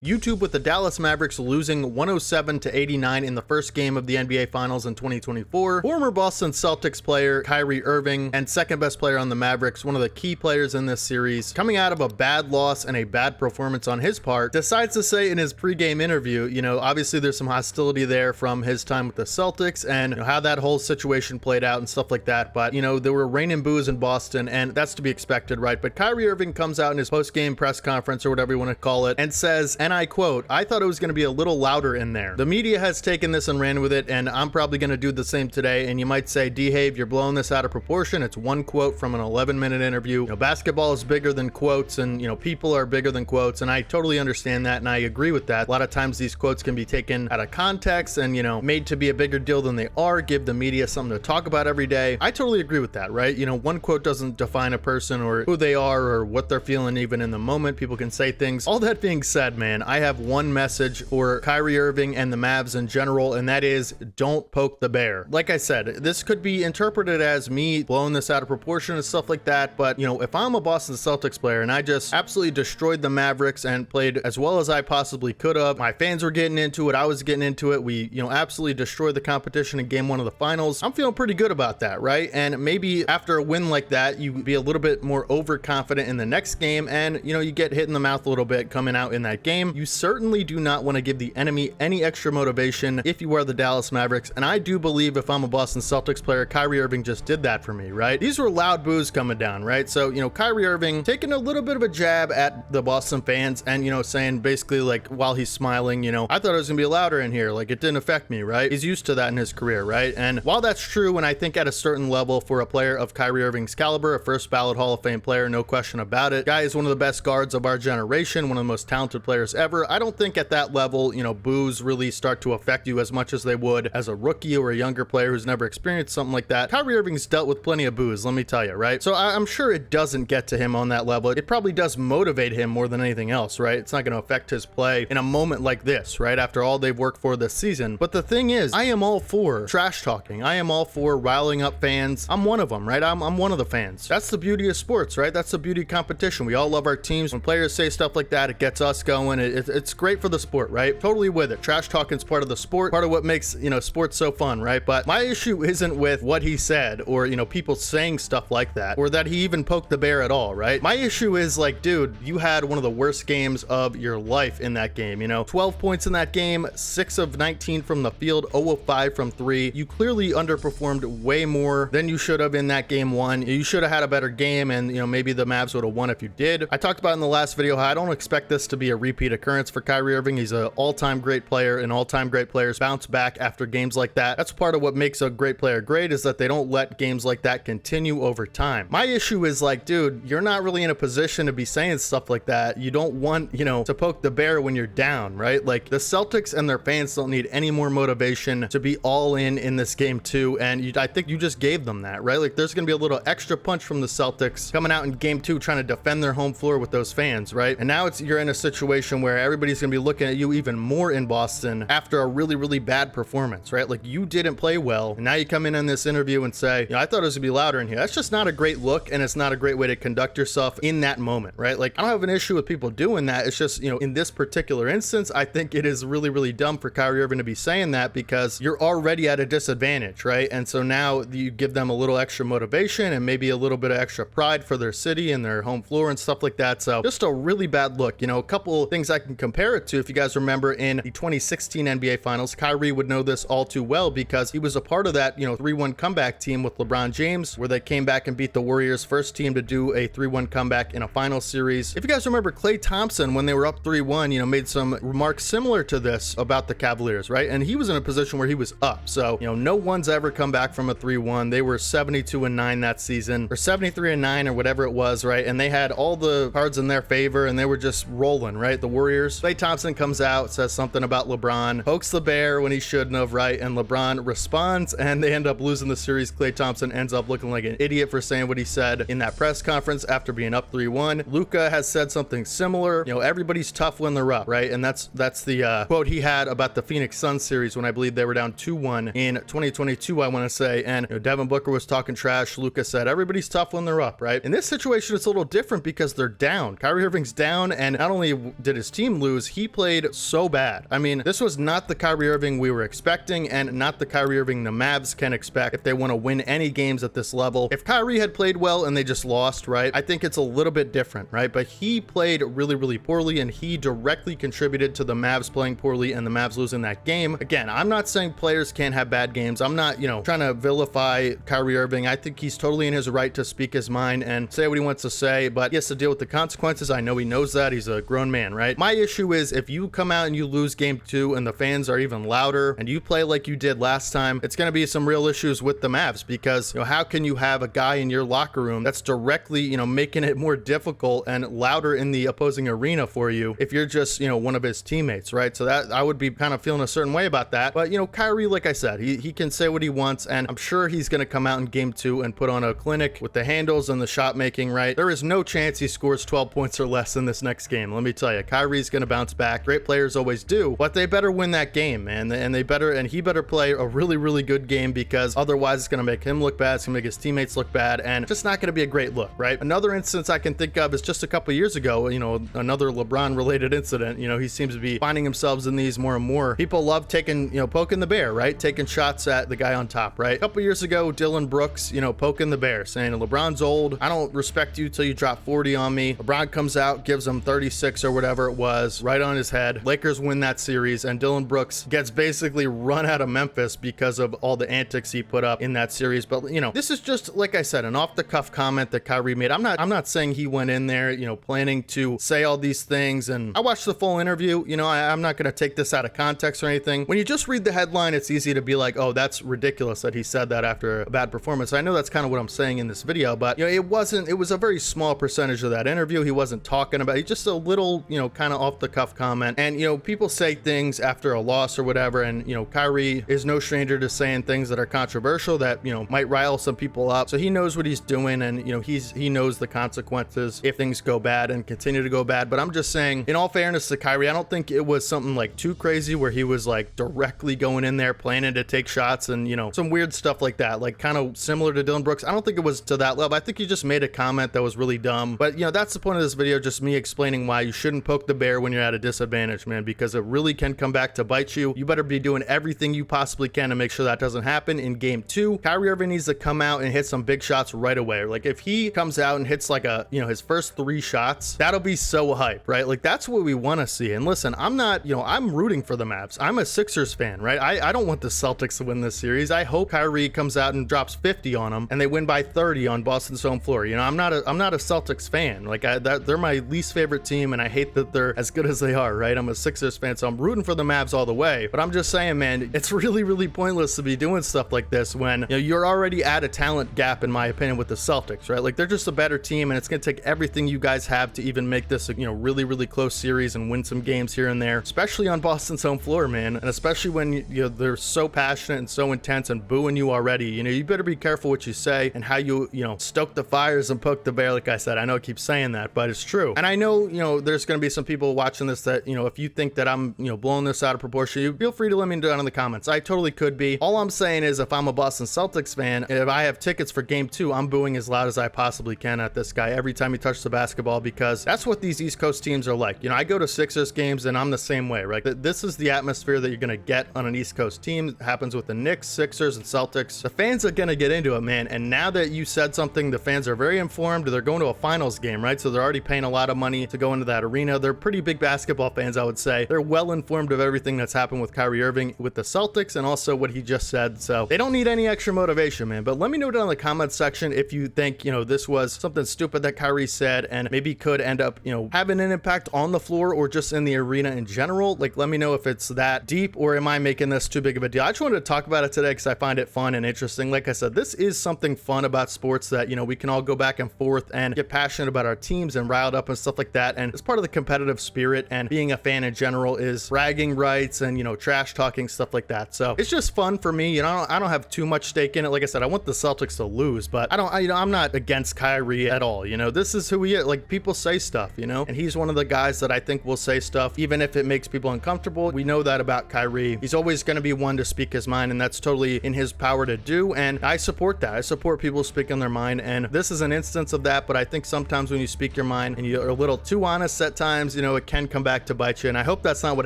YouTube with the Dallas Mavericks losing 107-89 in the first game of the NBA Finals in 2024. Former Boston Celtics player Kyrie Irving and second best player on the Mavericks, one of the key players in this series, coming out of a bad loss and a bad performance on his part, decides to say in his pregame interview, obviously there's some hostility there from his time with the Celtics and how that whole situation played out and stuff like that. But, there were rain and boos in Boston, and that's to be expected, right? But Kyrie Irving comes out in his post-game press conference or whatever you want to call it and says, and I quote, "I thought it was going to be a little louder in there. The media has taken this and ran with it, and I'm probably going to do the same today." And you might say, "Dehave, you're blowing this out of proportion." It's one quote from an 11-minute interview. Basketball is bigger than quotes, and people are bigger than quotes, and I totally understand that, and I agree with that. A lot of times these quotes can be taken out of context and made to be a bigger deal than they are, give the media something to talk about every day. I totally agree with that, right? One quote doesn't define a person or who they are or what they're feeling even in the moment. People can say things. All that being said, man, I have one message for Kyrie Irving and the Mavs in general, and that is, don't poke the bear. Like I said, this could be interpreted as me blowing this out of proportion and stuff like that, but if I'm a Boston Celtics player and I just absolutely destroyed the Mavericks and played as well as I possibly could have, my fans were getting into it, I was getting into it, we absolutely destroyed the competition in game one of the finals, I'm feeling pretty good about that, right? And maybe after a win like that, you be a little bit more overconfident in the next game, and you get hit in the mouth a little bit coming out in that game. You certainly do not want to give the enemy any extra motivation if you are the Dallas Mavericks, and I do believe if I'm a Boston Celtics player, Kyrie Irving just did that for me, right? These were loud boos coming down, right? So, Kyrie Irving taking a little bit of a jab at the Boston fans and, saying basically like while he's smiling, I thought it was gonna be louder in here, like it didn't affect me, right? He's used to that in his career, right? And while that's true, and I think at a certain level for a player of Kyrie Irving's caliber, a first ballot Hall of Fame player, no question about it, guy is one of the best guards of our generation, one of the most talented players ever. I don't think at that level, boos really start to affect you as much as they would as a rookie or a younger player who's never experienced something like that. Kyrie Irving's dealt with plenty of boos, let me tell you, right? So I'm sure it doesn't get to him on that level. It probably does motivate him more than anything else, right? It's not going to affect his play in a moment like this, right? After all they've worked for this season. But the thing is, I am all for trash talking. I am all for riling up fans. I'm one of them, right? I'm one of the fans. That's the beauty of sports, right? That's the beauty of competition. We all love our teams. When players say stuff like that, it gets us going. It's great for the sport, right? Totally with it. Trash talking is part of the sport, part of what makes, sports so fun, right? But my issue isn't with what he said or, people saying stuff like that or that he even poked the bear at all, right? My issue is like, dude, you had one of the worst games of your life in that game, 12 points in that game, 6 of 19 from the field, 0 of 5 from 3. You clearly underperformed way more than you should have in that game one. You should have had a better game, and maybe the Mavs would have won if you did. I talked about in the last video how I don't expect this to be a repeat occurrence for Kyrie Irving. He's an all-time great player, and all-time great players bounce back after games like that. That's part of what makes a great player great, is that they don't let games like that continue over time. My issue is like, dude, you're not really in a position to be saying stuff like that. You don't want, to poke the bear when you're down, right? Like the Celtics and their fans don't need any more motivation to be all in this game too, and I think you just gave them that, right? Like there's gonna be a little extra punch from the Celtics coming out in game two trying to defend their home floor with those fans, right? And now you're in a situation where everybody's gonna be looking at you even more in Boston after a really, really bad performance, right? Like you didn't play well, and now you come in this interview and say, I thought it was gonna be louder in here. That's just not a great look, and it's not a great way to conduct yourself in that moment, right? Like I don't have an issue with people doing that. It's just, in this particular instance, I think it is really, really dumb for Kyrie Irving to be saying that because you're already at a disadvantage, right? And so now you give them a little extra motivation and maybe a little bit of extra pride for their city and their home floor and stuff like that. So just a really bad look. A couple things I can compare it to, if you guys remember in the 2016 NBA Finals, Kyrie would know this all too well because he was a part of that, 3-1 comeback team with LeBron James, where they came back and beat the Warriors, first team to do a 3-1 comeback in a final series. If you guys remember, Klay Thompson, when they were up 3-1, made some remarks similar to this about the Cavaliers, right? And he was in a position where he was up. So, no one's ever come back from a 3-1. They were 72-9 that season, or 73-9 or whatever it was, right? And they had all the cards in their favor and they were just rolling, right? The Warriors. Klay Thompson comes out, says something about LeBron, pokes the bear when he shouldn't have, right? And LeBron responds and they end up losing the series. Klay Thompson ends up looking like an idiot for saying what he said in that press conference after being up 3-1. Luka has said something similar. Everybody's tough when they're up, right? And that's the quote he had about the Phoenix Suns series when I believe they were down 2-1 in 2022, I want to say. And Devin Booker was talking trash. Luka said, everybody's tough when they're up, right? In this situation, it's a little different because they're down. Kyrie Irving's down, and not only did his his team lose, he played so bad. I mean, this was not the Kyrie Irving we were expecting, and not the Kyrie Irving the Mavs can expect if they want to win any games at this level. If Kyrie had played well and they just lost, right, I think it's a little bit different, right? But he played really, really poorly, and he directly contributed to the Mavs playing poorly and the Mavs losing that game. Again, I'm not saying players can't have bad games. I'm not, trying to vilify Kyrie Irving. I think he's totally in his right to speak his mind and say what he wants to say, but he has to deal with the consequences. I know he knows that. He's a grown man, right? My issue is if you come out and you lose game 2 and the fans are even louder and you play like you did last time, it's going to be some real issues with the Mavs, because how can you have a guy in your locker room that's directly making it more difficult and louder in the opposing arena for you if you're just one of his teammates, right? So that I would be kind of feeling a certain way about that. But Kyrie, like I said, he can say what he wants, and I'm sure he's going to come out in game 2 and put on a clinic with the handles and the shot making, right? There is no chance he scores 12 points or less in this next game. Let me tell you, Kyrie's going to bounce back. Great players always do, but they better win that game, man. And he better play a really, really good game, because otherwise it's going to make him look bad. It's going to make his teammates look bad, and just not going to be a great look, right? Another instance I can think of is just a couple years ago, another LeBron related incident. He seems to be finding himself in these more and more. People love taking, poking the bear, right? Taking shots at the guy on top, right? A couple years ago, Dylan Brooks, poking the bear, saying LeBron's old. I don't respect you till you drop 40 on me. LeBron comes out, gives him 36 or whatever it was, right on his head. Lakers win that series, and Dylan Brooks gets basically run out of Memphis because of all the antics he put up in that series. But this is just, like I said, an off-the-cuff comment that Kyrie made. I'm not saying he went in there, planning to say all these things. And I watched the full interview. I'm not going to take this out of context or anything. When you just read the headline, it's easy to be like, oh, that's ridiculous that he said that after a bad performance. I know that's kind of what I'm saying in this video, but it was a very small percentage of that interview. He wasn't talking about it. Just a little, kind of off the cuff comment. And, people say things after a loss or whatever. And, Kyrie is no stranger to saying things that are controversial that, might rile some people up. So he knows what he's doing, and, he knows the consequences if things go bad and continue to go bad. But I'm just saying, in all fairness to Kyrie, I don't think it was something like too crazy where he was like directly going in there planning to take shots and, some weird stuff like that, like kind of similar to Dylan Brooks. I don't think it was to that level. I think he just made a comment that was really dumb. But, that's the point of this video, just me explaining why you shouldn't poke the bear when you're at a disadvantage, man, because it really can come back to bite you. You better be doing everything you possibly can to make sure that doesn't happen in game 2. Kyrie Irving needs to come out and hit some big shots right away. Like if he comes out and hits like his first 3 shots, that'll be so hype, right? Like that's what we want to see. And listen, I'm not, I'm rooting for the Mavs. I'm a Sixers fan, right? I don't want the Celtics to win this series. I hope Kyrie comes out and drops 50 on them and they win by 30 on Boston's home floor. I'm not a Celtics fan. Like they're my least favorite team, and I hate that they're as good as they are, right? I'm a Sixers fan, so I'm rooting for the Mavs all the way. But I'm just saying, man, it's really, really pointless to be doing stuff like this when you're already at a talent gap, in my opinion, with the Celtics, right? Like they're just a better team, and it's going to take everything you guys have to even make this a really, really close series and win some games here and there, especially on Boston's home floor, man. And especially when they're so passionate and so intense and booing you already. You better be careful what you say and how you stoke the fires and poke the bear. Like I said, I know I keep saying that, but it's true. And I know there's going to be some people watching this that if you think that I'm blowing this out of proportion, you feel free to let me know down in the comments. I totally could be. All I'm saying is, if I'm a Boston Celtics fan, if I have tickets for game 2, I'm booing as loud as I possibly can at this guy every time he touches the basketball, because that's what these East Coast teams are like. I go to Sixers games and I'm the same way, right? This is the atmosphere that you're going to get on an East Coast team. It happens with the Knicks, Sixers, and Celtics. The fans are going to get into it, man. And now that you said something, the fans are very informed. They're going to a finals game, right? So they're already paying a lot of money to go into that arena. They're pretty big basketball fans, I would say. They're well informed of everything that's happened with Kyrie Irving with the Celtics and also what he just said. So they don't need any extra motivation, man. But let me know down in the comments section if you think, this was something stupid that Kyrie said and maybe could end up, having an impact on the floor or just in the arena in general. Like, let me know if it's that deep, or am I making this too big of a deal? I just wanted to talk about it today because I find it fun and interesting. Like I said, this is something fun about sports that, we can all go back and forth and get passionate about our teams and riled up and stuff like that. And it's part of the competitive spirit, and being a fan in general is bragging rights and, trash talking, stuff like that. So it's just fun for me. I don't have too much stake in it. Like I said, I want the Celtics to lose, but I'm not against Kyrie at all. This is who he is. Like, people say stuff, and he's one of the guys that I think will say stuff, even if it makes people uncomfortable. We know that about Kyrie. He's always going to be one to speak his mind, and that's totally in his power to do. And I support that. I support people speaking their mind. And this is an instance of that. But I think sometimes when you speak your mind and you're a little too honest at times, you know, it can come back to bite you. And I hope that's not what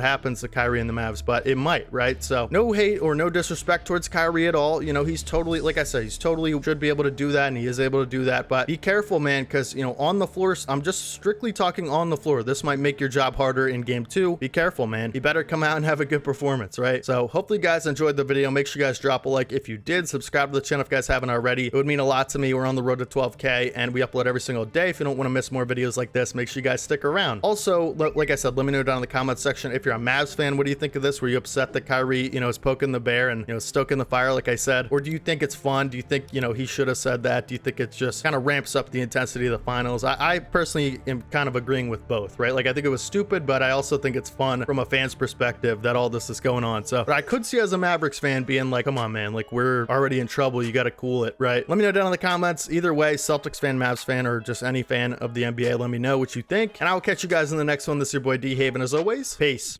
happens to Kyrie and the Mavs, but it might, right? So no hate or no disrespect towards Kyrie at all. You know, he's totally, like I said, he's totally should be able to do that, and he is able to do that. But be careful, man, because, you know, on the floor, I'm just strictly talking on the floor. This might make your job harder in game 2. Be careful, man. You better come out and have a good performance, right? So hopefully you guys enjoyed the video. Make sure you guys drop a like if you did. Subscribe to the channel if you guys haven't already. It would mean a lot to me. We're on the road to 12K, and we upload every single day. If you don't want to miss more videos like this, make sure you guys stick around. Also, like I said, let me know down in the comments section if you're a Mavs fan. What do you think of this? Were you upset that Kyrie, you know, is poking the bear and, you know, stoking the fire, like I said? Or do you think it's fun? Do you think, you know, he should have said that? Do you think it just kind of ramps up the intensity of the finals? I personally am kind of agreeing with both, right? Like, I think it was stupid, but I also think it's fun from a fan's perspective that all this is going on. So, but I could see as a Mavericks fan being like, come on, man, like, we're already in trouble. You got to cool it, right? Let me know down in the comments. Either way, Celtics fan, Mavs fan, or just any fan of the NBA, let me know what you think. And I will catch you guys in the next one. This is your boy D-Haven. As always, peace.